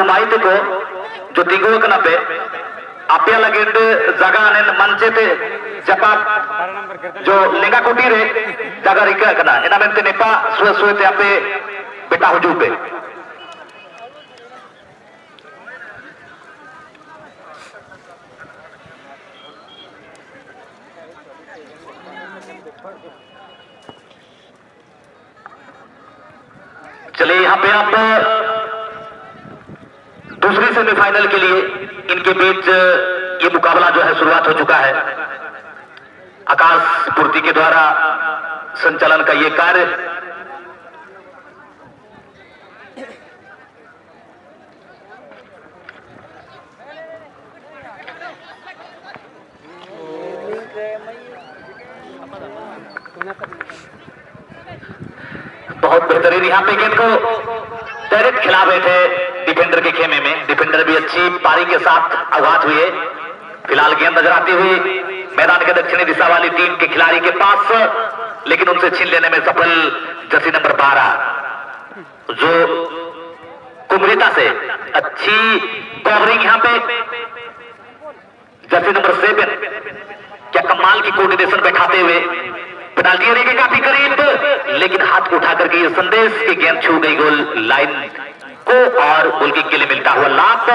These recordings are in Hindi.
माहिती को जो तिगो कनापे आपया लगे जगह ने मंचे पे जपा जो लेंगा कुटी रे जगह रिका कना एना मेंते नेपा सुए सुए ते आपे बेटा हुजू पे चलिए यहाँ पे आप दूसरी सेमीफाइनल के लिए इनके बीच ये मुकाबला जो है शुरुआत हो चुका है। आकाश पूर्ति के द्वारा संचालन का ये कार्य बहुत बेहतरीन यहाँ पे गेंद को डायरेक्ट खिला रहे थे डिफेंडर के खेमे में। डिफेंडर भी अच्छी पारी के साथ आगाज हुए। फिलहाल गेंद नजर आती हुई मैदान के दक्षिणी दिशा वाली टीम के खिलाड़ी के पास, लेकिन उनसे छीन लेने में सफल जर्सी नंबर 12 जो कुमरिता से अच्छी कवरिंग यहाँ पे जर्सी नंबर 7 क्या कमाल की कोऑर्डिनेशन बैठाते हुए पेनाल्टी एरिया के काफी करीब, लेकिन हाथ उठा करके ये संदेश की गेंद छू गई गोल लाइन को और गोल किक के लिए मिलता हुआ लाभ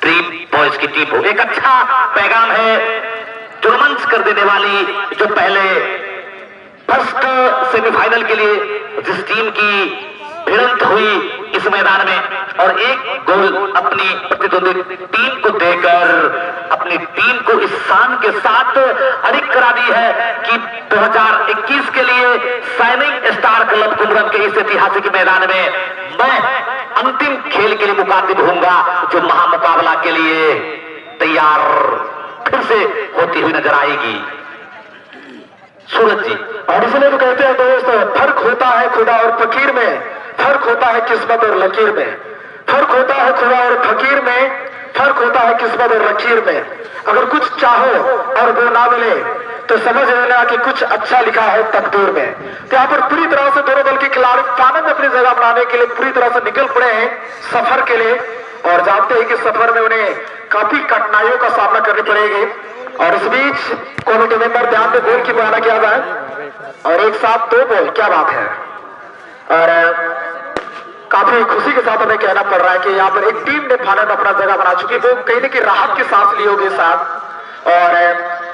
ड्रीम बॉयज की टीम को। एक अच्छा पैगाम है जो रोमांच कर देने वाली, जो पहले फर्स्ट सेमीफाइनल के लिए जिस टीम की भिड़ंत हुई इस मैदान में और एक गोल अपनी प्रतिद्वंदी टीम को देकर अपनी टीम को इस शान के साथ अड़िग करा दी है कि 2021 के लिए शाइनिंग स्टार क्लब कुमरन के इस ऐतिहासिक मैदान में मैं अंतिम खेल के लिए मुकाबिल होऊंगा, जो महामुकाबला के लिए तैयार फिर से होती हुई नजर आएगी। सूरज जी, और इसलिए तो कहते हैं दोस्त, फर्क होता है खुदा और फकीर में, फर्क होता है किस्मत और लकीर में, फर्क होता है खुदा और फकीर में, फर्क होता है किस्मत और लकीर में। अगर कुछ चाहो और वो ना मिले तो समझ लेना कि कुछ अच्छा लिखा है तकदीर में। तो यहाँ पर पूरी तरह से दोनों दल के खिलाड़ी फाइनल में अपनी जगह बनाने के लिए पूरी तरह से निकल पड़े हैं सफर के लिए, और जानते हैं कि सफर में उन्हें काफी कठिनाइयों का सामना करनी पड़ेगी। और इस बीच कमेटी मेंबर ध्यान से गोल की बयाना किया जाए और एक साथ 2 बॉल, क्या बात है। और काफी खुशी के साथ हमें कहना पड़ रहा है कि यहाँ पर एक टीम ने फाइनल में अपना जगह बना चुकी है, वो कहीं ना कहीं राहत की सांस ली होगी साथ। और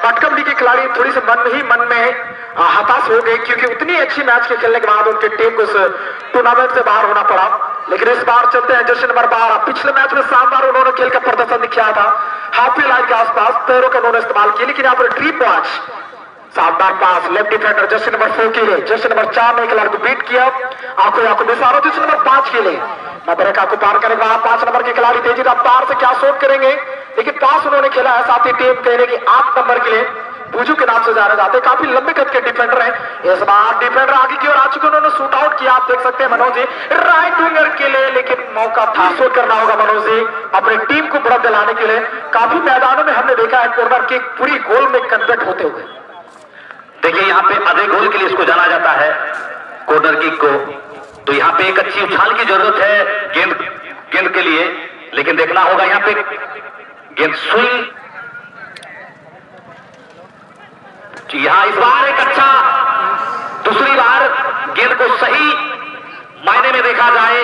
पटकमडी के खिलाड़ी थोड़ी सी मन में हताश हो गए, क्योंकि उतनी अच्छी मैच के खेलने के बाद उनकी टीम को इस टूर्नामेंट से बाहर होना पड़ा। लेकिन इस बार चलते हैं जर्सी नंबर 12। पिछले मैच में शानदार उन्होंने खेल का प्रदर्शन दिखाया था, हाफी लाइन के आसपास पैरों का उन्होंने इस्तेमाल किया, लेकिन यहाँ पर ड्रीप वॉच शानदार पास लेफ्ट डिफेंडर जर्सी नंबर 4 के लिए, जर्सी नंबर 4 ने खिलाड़ी को बीट किया। आंखों मिसारो जर्सी नंबर 5 के लिए मदरका को पार करने के बाद 5 नंबर के खिलाड़ी तेजी रफ्तार से क्या शॉट करेंगे, लेकिन पास उन्होंने खेला है। साथ ही टीम कहने की 8 नंबर के लिए बुजू के नाम से जाने जाते, काफी लंबे कद के डिफेंडर हैं। इस बार डिफेंडर आगे की ओर आ चुके, उन्होंने शूट आउट किया, आप देख सकते हैं मनोज जी राइट विंगर के लिए, लेकिन मौका था शूट करना होगा मनोज जी अपनी टीम को बढ़त दिलाने के लिए। काफी मैदानों में हमने देखा है कॉर्नर किक पूरी गोल में कन्वर्ट होते हुए। देखिए यहाँ पे आधे गोल के लिए इसको जाना जाता है कॉर्नर किक को, तो यहाँ पे एक अच्छी उछाल की जरूरत है गेंद के लिए, लेकिन देखना होगा यहाँ पे गेंद स्विंग। यहाँ इस बार एक अच्छा, दूसरी बार गेंद को सही मायने में देखा जाए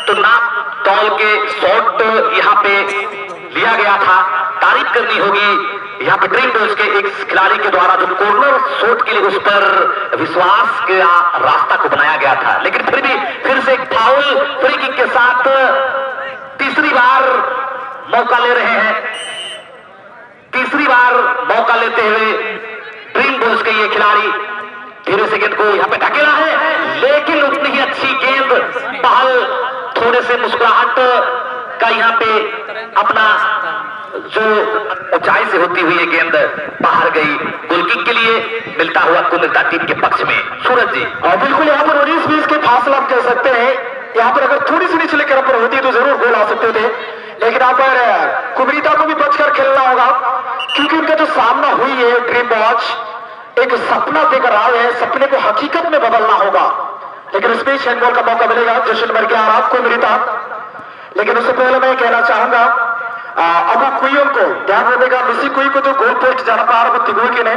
तो नाप तौल के शॉट यहाँ पे लिया गया था, तारीफ करनी होगी यहाँ पे ड्रीम बॉयज के एक खिलाड़ी के द्वारा जो कॉर्नर शॉट के लिए उस पर विश्वास के रास्ता को बनाया गया था। लेकिन फिर से एक फाउल फ्री किक के साथ तीसरी बार मौका ले रहे हैं, तीसरी बार मौका लेते हुए ड्रीम बॉयज के ये खिलाड़ी धीरे से गेंद को यहाँ पे ढकेला है, लेकिन उतनी ही अच्छी गेंद पहल थोड़े से मुस्कुराहट का यहाँ पे अपना जो ऊंचाई से होती हुई ये गेंद बाहर गई, गोल किक के लिए मिलता हुआ कुमिल्ता टीम के पक्ष में। सूरज जी, और बिल्कुल यहाँ पर 19-20 के फासला आप कह सकते हैं, यहाँ पर अगर थोड़ी सी निचले क्रम पर होती तो जरूर गोल आ सकते थे, लेकिन यहाँ पर कुमिल्ता को भी बचकर खेलना होगा, क्योंकि उनका जो सामना हुई है ड्रीम बॉयज एक सपना देकर आए हैं, सपने को हकीकत में बदलना होगा। लेकिन इस बीच हैंडबॉल का मौका मिलेगा जर्सी नंबर 11 कुमिल्ता, लेकिन उससे पहले मैं कहना चाहूंगा अबू कुयन को ध्यान रखिएगा, मिसी कुई को जो गोल पोस्ट जाना पार तिगुई ने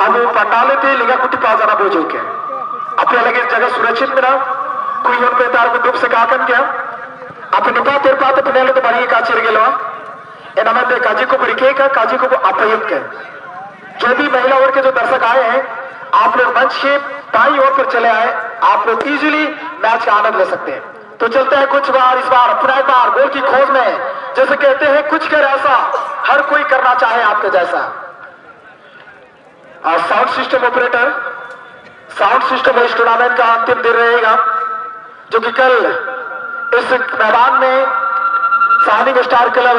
अब पटाले थे लिगा कुटी पा जाना बोझो के अपने लगे जगह सुरक्षित मिला कुयन पे तार को दुख से काकन गया अपने निपा तेर पाते पनेले तो बड़ी काचिर गेलवा एनामंदे काजी को बड़के का काजी को अपयुक्त के जो भी महिला वर्ग के जो दर्शक आए हैं आप लोग मंच के दाईं ओर पर चले आए, आप लोग इजीली मैच का आनंद ले सकते हैं। तो चलते हैं कुछ बार इस बार पुनः एक बार गोल की खोज में, जैसे कहते हैं कुछ कर ऐसा हर कोई करना चाहे आपके जैसा। Sound system operator, sound system इस टूर्नामेंट का अंतिम दिन रहेगा जो कि कल इस मैदान में सानिंग स्टार क्लब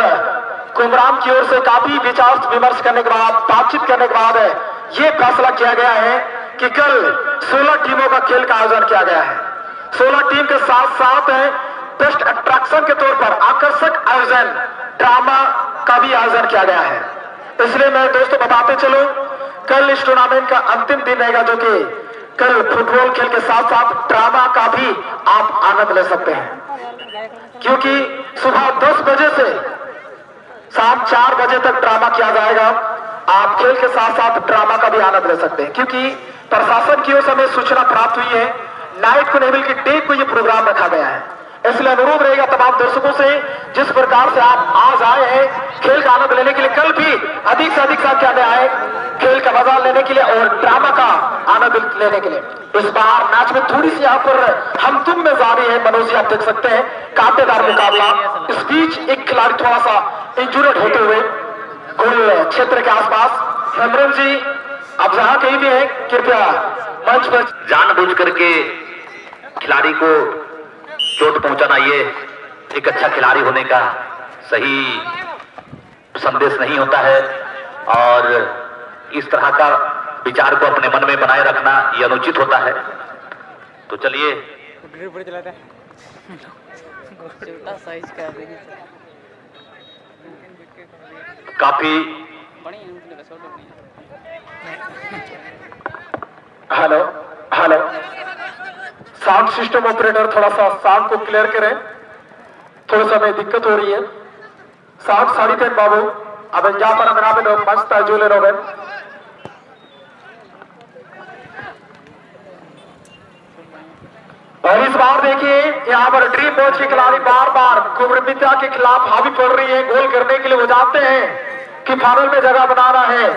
कुमराम की ओर से काफी विचार विमर्श करने के बाद बातचीत करने के बाद यह फैसला किया गया है कि कल 16 टीमों का खेल का आयोजन किया गया है। 16 टीम के साथ साथ बेस्ट अट्रैक्शन के तौर पर आकर्षक आयोजन ड्रामा का भी आयोजन किया गया है। इसलिए मैं दोस्तों बताते चलूं कल इस टूर्नामेंट का अंतिम दिन रहेगा जो कि कल फुटबॉल खेल के साथ साथ ड्रामा का भी आप आनंद ले सकते हैं, क्योंकि सुबह 10 बजे से शाम 4 बजे तक ड्रामा किया जाएगा। आप खेल के साथ साथ ड्रामा का भी आनंद ले सकते हैं, क्योंकि प्रशासन की ओर से हमें सूचना प्राप्त हुई है नाइट को नहीं बल्कि डे को ये प्रोग्राम रखा गया है। इसलिए अनुरोध रहेगा तमाम दर्शकों से जिस प्रकार से आप आज आए हैं खेल का आनंद लेने के लिए, कल भी अधिक से अधिक संख्या में आए खेल का मजा लेने के लिए और ड्रामा का आनंद लेने के लिए। इस बार मैच में थोड़ी सी यहाँ पर हम तुम में जारी है मनोज जी, आप देख सकते हैं कांटेदार मुकाबला। इस बीच एक खिलाड़ी थोड़ा सा इंजुर्ड होते हुए गोल क्षेत्र के आसपास। हेमरन जी आप जहां कहीं भी हैं कृपया मंच पर। जानबूझ करके खिलाड़ी को चोट पहुंचाना ये एक अच्छा खिलाड़ी होने का सही संदेश नहीं होता है, और इस तरह का विचार को अपने मन में बनाए रखना ये अनुचित होता है। तो चलिए काफी hello hello sound system operator थोड़ा सा साउंड को क्लियर करें, थोड़ा सा में दिक्कत हो रही है। साउंड साड़ी थे बाबू अब जा पर अंगना में मस्त जोले रोबेन। और इस बार देखिए यहाँ पर ड्रीम बॉच के खिलाड़ी बार बार कुब्रमिता के खिलाफ हावी पड़ रही है गोल करने के लिए। वो जानते हैं कि फाइनल में जगह बनाना है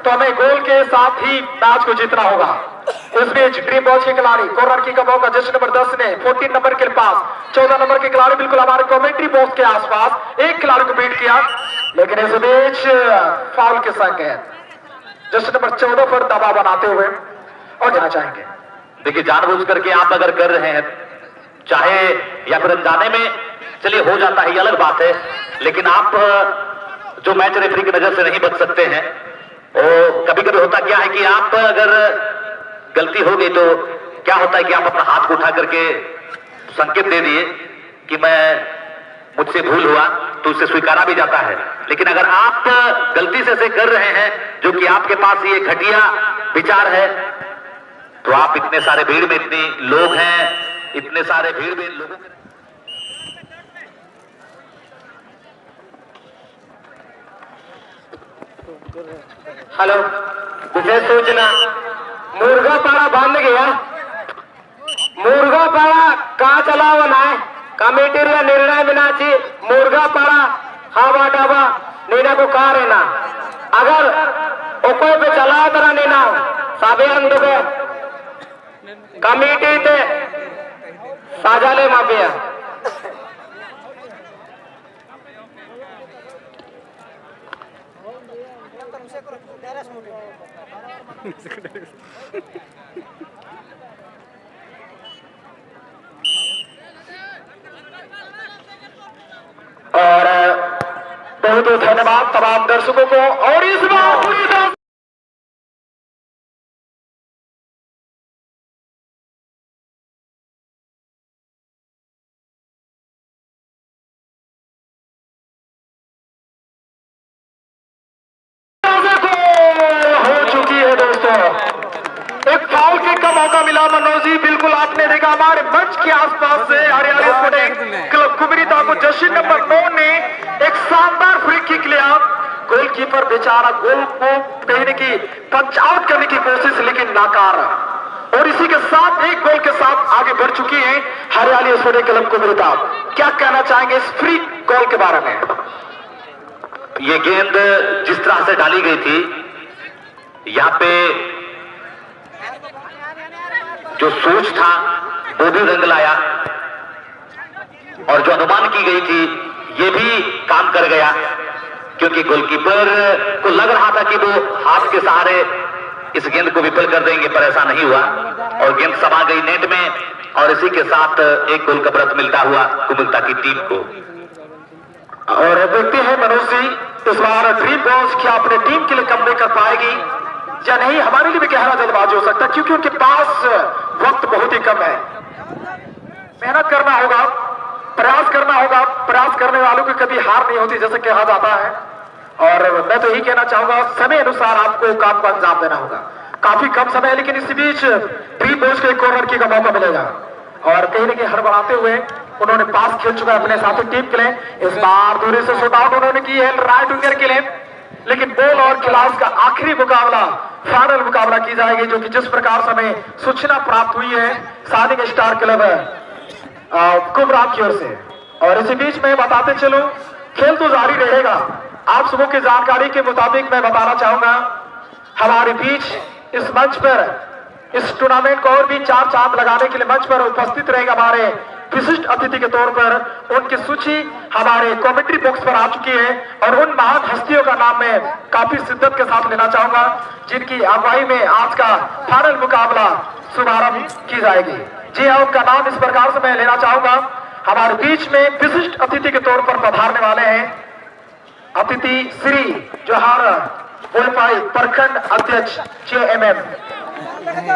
तो हमें गोल के साथ ही मैच को जीतना होगा। इस बीच ड्रीम बॉच के खिलाड़ी कॉर्नर की का मौका जस्ट नंबर 10 ने 14 नंबर के पास 14 नंबर के खिलाड़ी बिल्कुल हमारे कमेंट्री बॉक्स के आसपास एक खिलाड़ी को बीट किया, लेकिन इस बीच फाउल के संग है जस्ट नंबर 14 पर दबाव बनाते हुए और जाना चाहेंगे। देखिए जानबूझ करके आप अगर कर रहे हैं चाहे या फिर अनजाने में, चलिए हो जाता है ये अलग बात है, लेकिन आप जो मैच रेफरी की नजर से नहीं बच सकते हैं। और कभी कभी होता क्या है कि आप अगर गलती हो गई तो क्या होता है कि आप अपना हाथ को उठा करके संकेत दे दिए कि मुझसे भूल हुआ, तो उससे स्वीकारा भी जाता है। लेकिन अगर आप गलती से ऐसे कर रहे हैं जो कि आपके पास ये घटिया विचार है, तो आप इतने सारे भीड़ में, इतने लोग हैं, इतने सारे भीड़ में लोगों के हेलो विशेष सूचना मुर्गा पाड़ा बंद गया। मुर्गा पाड़ा कहाँ चला हुआ है कमेटी निर्णय बिनाची मुर्गा पाड़ा हवा डाबा नीना को कहा रहना अगर कोई पे चला तरह नीना साबे अंदर कमेटी थे साजाले माफिया और बहुत बहुत धन्यवाद तमाम दर्शकों को। और इस बार पूरी एक फाउल किक का मौका मिला मनोज जी, बिल्कुल आपने देखा हमारे मंच के आसपास से हरियाणा स्पोर्टिंग क्लब कुबरीता को जस्ट जर्सी नंबर 9 ने एक शानदार फ्री किक लिया। गोलकीपर बेचारा गोल को कहीं की पंच आउट करने की कोशिश, लेकिन नाकार। और इसी के साथ एक गोल के साथ आगे बढ़ चुकी है हरियाली स्पोर्टिंग क्लब कुबरता। क्या कहना चाहेंगे इस फ्री गोल के बारे में? ये गेंद जिस तरह से डाली गई थी, यहाँ पे जो सोच था वो भी रंग लाया, और जो अनुमान की गई थी ये भी काम कर गया, क्योंकि गोलकीपर को लग रहा था कि वो हाथ के सहारे इस गेंद को विफल कर देंगे, पर ऐसा नहीं हुआ और गेंद समा गई नेट में, और इसी के साथ एक गोल का व्रत मिलता हुआ कुबरता की टीम को। और देखते हैं मनोज जी, इस बार ड्रीम बॉल्स क्या अपने टीम के लिए कमबैक कर पाएगी या नहीं? हमारे लिए भी गहरा जल्दबाजी हो सकता है, क्योंकि उनके पास वक्त बहुत ही कम है। मेहनत करना होगा, प्रयास करना होगा। प्रयास करने वालों की कभी हार नहीं होती, जैसे कहा जाता है। और मैं तो यही कहना चाहूंगा, समय अनुसार आपको काम को अंजाम देना होगा। काफी कम समय है, लेकिन इसी बीच ड्रीम बॉल्स को एक कॉर्नर की का मौका मिलेगा, और कहीं ना कहीं हड़बड़ाते हुए उन्होंने पास खेल चुका है अपने साथी टीम के लिए। इस बार दूरी से शॉट आउट उन्होंने की है राइट विंगर के लिए, लेकिन बॉल और खिलाफ का आखिरी मुकाबला, फाइनल मुकाबला की जाएगी, जो कि जिस प्रकार से हमें सूचना प्राप्त हुई है शाइनिंग स्टार क्लब कुबरा की ओर से। और इसी बीच में बताते चलो, खेल तो जारी रहेगा। आप सबों की जानकारी के मुताबिक मैं बताना चाहूंगा, हमारे बीच इस मंच पर, इस टूर्नामेंट को और भी चार चांद लगाने के लिए मंच पर उपस्थित रहेगा हमारे विशिष्ट अतिथि के तौर पर। उनकी सूची हमारे कमेंट्री बॉक्स पर आ चुकी है, और उन महान हस्तियों का नाम मैं काफी शिद्दत के साथ लेना चाहूंगा, जिनकी अगुवाई में आज का फाइनल मुकाबला शुभारंभ की जाएगी। जी हाँ, उनका नाम इस प्रकार से मैं लेना चाहूंगा। हमारे बीच में विशिष्ट अतिथि के तौर पर पधारने वाले हैं अतिथि श्री जोहार बोलपाई प्रखंड अध्यक्ष JMM।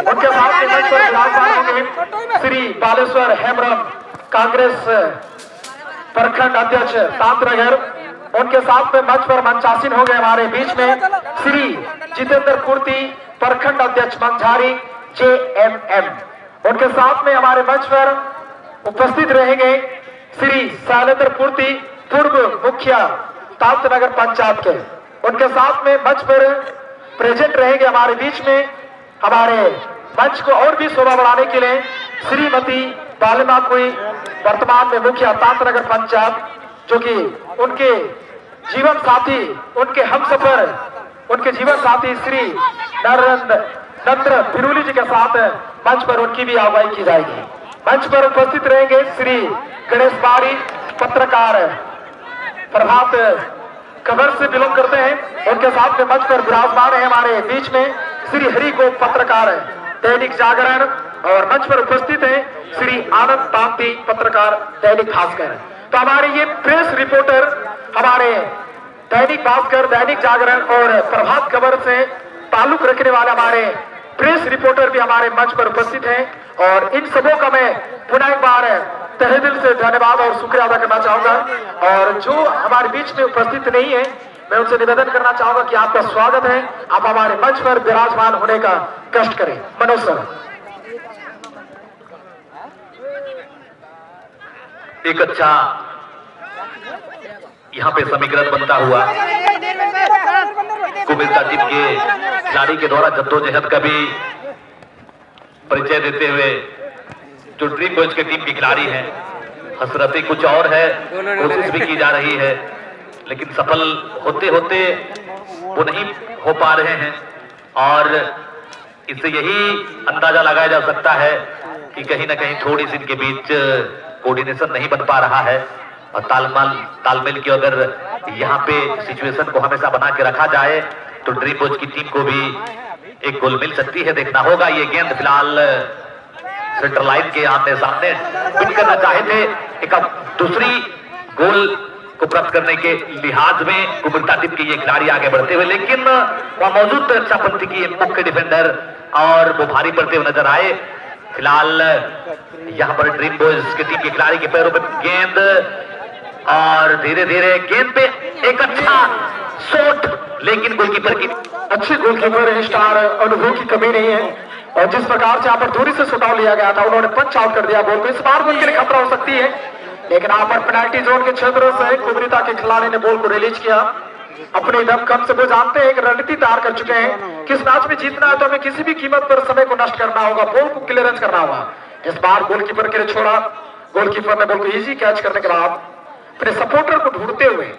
उनके साथ में मंच पर विराजमान होंगे श्री बालेश्वर हेमरम कांग्रेस प्रखंड अध्यक्ष तांतनगर। उनके साथ में मंच पर मंचासीन हो गए हमारे बीच में श्री जितेंद्र पूर्ति प्रखंड अध्यक्ष मंझारी JMM। उनके साथ में हमारे मंच पर उपस्थित रहेंगे श्री शैलेंद्र पूर्ति पूर्व मुखिया तांतनगर पंचायत के। उनके साथ में मंच पर प्रेजेंट रहेंगे हमारे बीच में, हमारे मंच को और भी शोभा बढ़ाने के लिए श्रीमती बालिमा कोई वर्तमान में मुखिया तांतनगर पंचायत, जो कि उनके जीवन साथी, उनके हमसफर, उनके जीवन साथी श्री नरेंद्र फिरूली जी के साथ मंच पर उनकी भी अगुवाई की जाएगी। मंच पर उपस्थित रहेंगे श्री गणेश बारी पत्रकार, प्रभात खबर से बिलोंग करते हैं। उनके साथ में मंच पर विराजमान है हमारे बीच में श्री हरि गोप पत्रकार दैनिक जागरण, और मंच पर उपस्थित है श्री आनंद तांती पत्रकार दैनिक भास्कर। तो हमारे ये प्रेस रिपोर्टर, हमारे दैनिक भास्कर, दैनिक जागरण और प्रभात खबर से ताल्लुक रखने वाले हमारे प्रेस रिपोर्टर भी हमारे मंच पर उपस्थित हैं, और इन सबों का मैं पुनः एक बार तहे दिल से धन्यवाद और शुक्रिया अदा करना चाहूंगा। और जो हमारे बीच में उपस्थित नहीं है, मैं उनसे निवेदन करना चाहूंगा कि आपका स्वागत है, आप हमारे मंच पर विराजमान होने का कष्ट करें। मनोज सर। एक अच्छा यहाँ पे समीकरण बनता हुआ कुबरता टीम के खिलाड़ी के द्वारा जद्दोजहद का भी परिचय देते हुए जो ड्रीम बॉयज के टीम के खिलाड़ी हैं, हसरतें कुछ और है, कोशिश भी की जा रही है, लेकिन सफल होते होते वो नहीं हो पा रहे हैं, और इससे यही अंदाजा लगाया जा सकता है कि कहीं ना कहीं थोड़ी सी इनके बीच कोऑर्डिनेशन नहीं बन पा रहा है, और तालमेल की अगर यहाँ पे सिचुएशन को हमेशा बना के रखा जाए तो ड्रीम बॉयज की टीम को भी एक गोल मिल सकती है। देखना होगा। ये गेंद फिलहाल सेंटर लाइन के आमने सामने विन करना चाहे थे, एक दूसरी गोल को प्राप्त करने के लिहाज में कुबरता टीम के ये खिलाड़ी आगे बढ़ते हुए, लेकिन वहां मौजूद रक्षापंथी की मुख्य डिफेंडर और वो भारी पड़ते हुए नजर आए। फिलहाल यहाँ पर ड्रीम बॉयज की टीम के खिलाड़ी के पैरों पर गेंद, और धीरे धीरे गेंद पे एक अच्छा शॉट, लेकिन गोलकीपर की अच्छे गोलकीपर स्टार अनुभव की कमी नहीं है, और जिस प्रकार से यहाँ पर दूरी से शॉट लिया गया था, उन्होंने पंच आउट कर दिया बॉल को। इस बार उनके लिए खतरा हो सकती है, लेकिन यहाँ पर पेनाल्टी जोन के क्षेत्र से कुबरिता के खिलाड़ी ने बॉल को रिलीज किया। अपने दमखम से वो जानते हैं कि रणनीति तैयार कर चुके हैं कि इस मैच में जीतना है तो हमें किसी भी कीमत पर समय को नष्ट करना होगा, बॉल को क्लियरेंस करना होगा। इस बार गोलकीपर के लिए छोड़ा, गोलकीपर ने बॉल को इजी कैच करने के बाद अपने सपोर्टर को ढूंढते हुए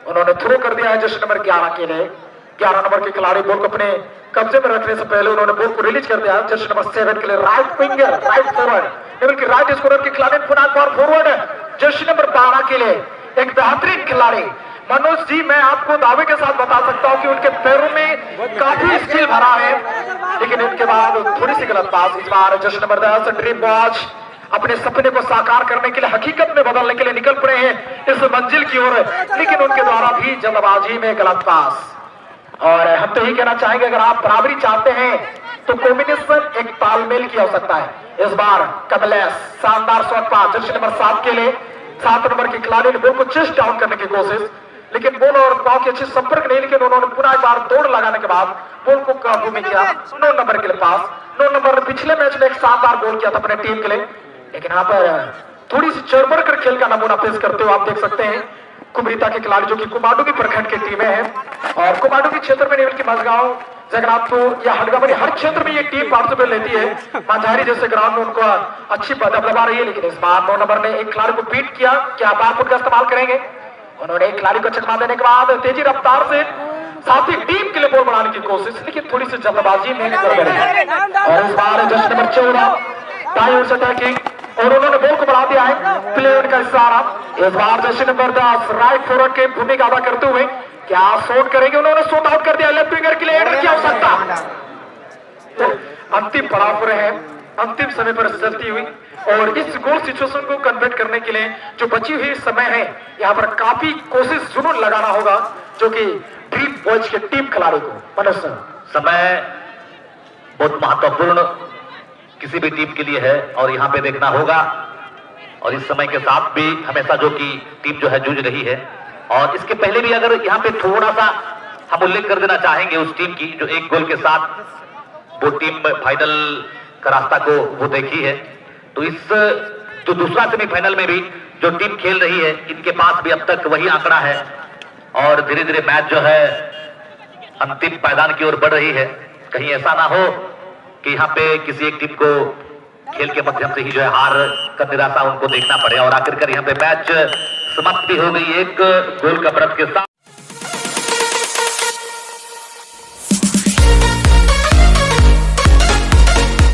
उन्होंने थ्रो कर दिया है जर्सी नंबर 11 के लिए। 11 नंबर के खिलाड़ी बॉल को अपने कब्जे में रखने से पहले उन्होंने बॉल को रिलीज कर दिया जर्सी नंबर 7 के लिए। राइट विंगर, राइट फॉरवर्ड, की राइट स्कोरर के खिलाड़ी पुनः बार फॉरवर्ड जर्सी नंबर 12 के लिए एक बेहतरीन खिलाड़ी मनोज जी। मैं आपको दावे के साथ बता सकता हूं कि उनके पैरों में काफी स्किल भरा है, लेकिन इनके बाद थोड़ी सी गलत पास। इस बार जर्सी नंबर 10 ड्रीम वॉच अपने सपने को साकार करने के लिए, हकीकत में बदलने के लिए निकल पड़े हैं इस मंजिल की ओर, लेकिन उनके द्वारा भी जल्दबाजी में गलत पास। और हम तो यही कहना चाहेंगे अगर आप बराबरी चाहते हैं तो कॉम्बिनेशन एक तालमेल की आवश्यकता है। इस बार कमलेश शानदार शॉट पास जर्सी नंबर 7 के लिए। 7 नंबर के खिलाड़ी ने बॉल को चेस्ट डाउन करने की कोशिश, लेकिन बॉल और पांव के अच्छे संपर्क नहीं, लेकिन उन्होंने पुनः एक बार दौड़ लगाने के बाद बॉल को काबू में किया। 9 नंबर के लिए पास। 9 नंबर ने पिछले मैच में एक शानदार गोल किया था अपने टीम के लिए, लेकिन यहाँ पर थोड़ी सी चढ़-बढ़ कर खेल का नमूना पेश करते हुए आप देख सकते हैं कुबरिता के खिलाड़ी जो कि कुमाडुगी प्रखंड की टीमें हैं। और कुमाडुगी क्षेत्र में नहीं बल्कि मझगांव, जगन्नाथपुर या हडगामरी हर क्षेत्र में ये टीम पार्टिसिपेट लेती है। मांझारी जैसे ग्राउंड में उनको अच्छी दबदबा रही है, लेकिन इस बार 9 नंबर ने एक खिलाड़ी को बीट किया। क्या बारफुट का इस्तेमाल करेंगे? उन्होंने एक खिलाड़ी को चकमा देने के बाद तेजी रफ्तार से साथ ही टीम के लिए बॉल बनाने की कोशिश, लेकिन थोड़ी सी जल्दबाजी में और इस बार जर्सी नंबर 14 टाइम से अटैकिंग और उन्होंने बॉल को बढ़ा दिया है प्लेयर का इशारा। इस बार जर्सी नंबर 10 राइट फॉरवर्ड की भूमिका अदा करते हुए क्या शॉट करेंगे? उन्होंने शॉट आउट कर दिया। लेफ्ट विंगर के लिए एडर की आवश्यकता, तो अंतिम पड़ाव पर है, अंतिम समय पर चलती हुई और इस गोल सिचुएशन को कन्वर्ट करने के लिए जो बची हुई समय है यहाँ पर काफी कोशिश जुनून लगाना होगा, जो कि ड्रीम बॉयज के टीम खिलाड़ी को। मनोज सर, समय बहुत महत्वपूर्ण किसी भी टीम के लिए है और यहाँ पे देखना होगा, और इस समय के साथ भी हमेशा जो कि टीम जो है जूझ रही है। और इसके पहले भी अगर यहाँ पे थोड़ा सा हम उल्लेख कर देना चाहेंगे उस टीम की जो एक गोल के साथ वो टीम फाइनल का रास्ता को वो देखी है, तो इस जो दूसरा सेमीफाइनल में भी जो टीम खेल रही है इनके पास भी अब तक वही आंकड़ा है और धीरे धीरे मैच जो है अंतिम पायदान की ओर बढ़ रही है। कहीं ऐसा ना हो कि यहाँ पे किसी एक टीम को खेल के माध्यम से ही जो है हार का निराशा उनको देखना पड़े। और आखिरकार यहाँ पे मैच समाप्ति हो गई एक गोल का बढ़त के साथ।